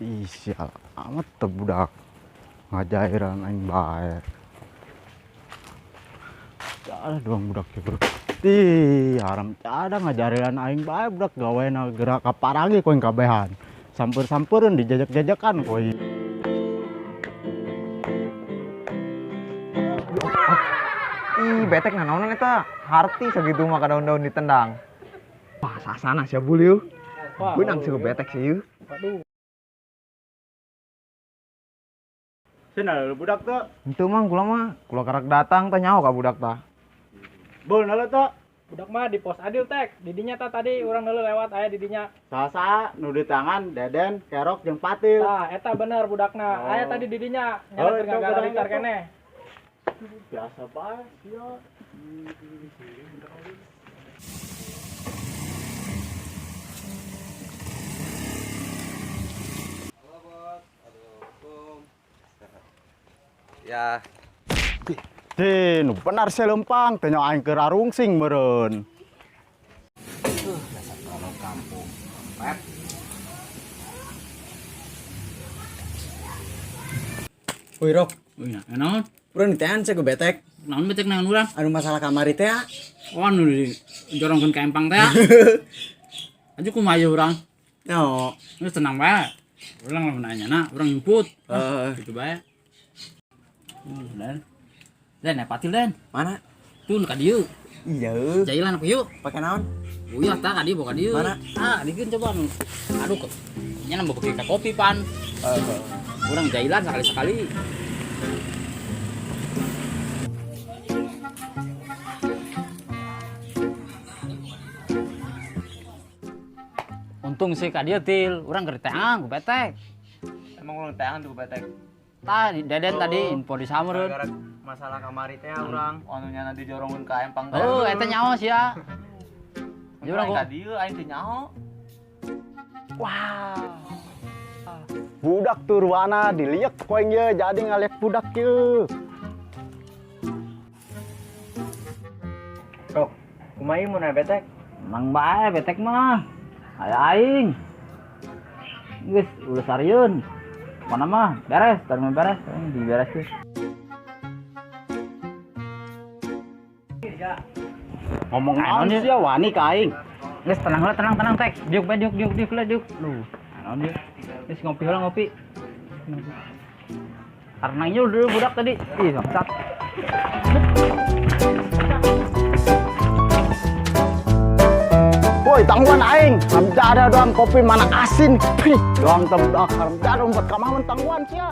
Ih, sial amat teh budak ngajairan aing bae. Ada doang budak ya, Bro. Ih, haram ada ngajarian aing bae budak gaweana gerak kaparagi koing kabehan. Samper-sampereun dijajak-jajakan koy. Ih, betek nanaonan eta. Harti segitu mah ka daun-daun ditendang. Wah, sasana sia buliu. Beunang sih betek sih ieu. Cenah budak teh. Henteu mang kula karak datang teh nyaho ka budak tah. Beul naon teh? Budak mah di pos adil tek. Didinya tah tadi urang dulu lewat aya didinya. Sasa nu di tangan Deden, Kerok jeung Patil. Tah eta bener budakna. Aya tadi didinya nyalet itu gara litar bener, keneh. Biasa bae sia. Ya, Nu benar saya lempang, tanya aing keur arungsing meureun. woi Rok, Oh iya, naon? urang ditean cek betek. Naon becek naon urang? Anu masalah kamari teh. Oh anu jorongkeun ka empang teh. Aju kumaha ieu urang? Nyo. Geus tenang bae. Urang lamun nanyana, urang nyumput. Gitu bae. Dan Patil Den. Mana? Tuh ka dieu. Iya. Jailan aku yuk. Pakai naon? Uyah tah ka dieu boga dieu. Mana? Dikeun coba anu. Aduh kok. Nya nambah beki ka kopi pan. Urang jailan sekali-sekali. Untung sih ka dieu Til, urang keur teang ku betek. Emang urang teangan tuh betek. Tah Deden tadi info di samureun. Gara-gara masalah kamari teh urang anu nya nanti jorongkeun ka empang teh. Oh, eta nyaho sia. Jadi urang ka dieu aing teh nyaho. Budak turwana diliek koing ye jadi ngaliek budak ye. Rok, kumaha ieu mun betek? Mang bae betek mah. Aya aing. Geus ulah sarieun. Mana mah beres, tadi mah beres, diberes tuh. Ngomong naon sia wani ka aing. Geus tenang tek. Diuk lah diuk. Duh, naon dieu? Geus ngopi heula ngopi. Karena nyul dulu budak tadi. Ih, bangsat. Woi, tangguan aing. Hamjada doang kopi mana asin. Pih, doang teh budak hamjada umpat ka mah tangguan sia.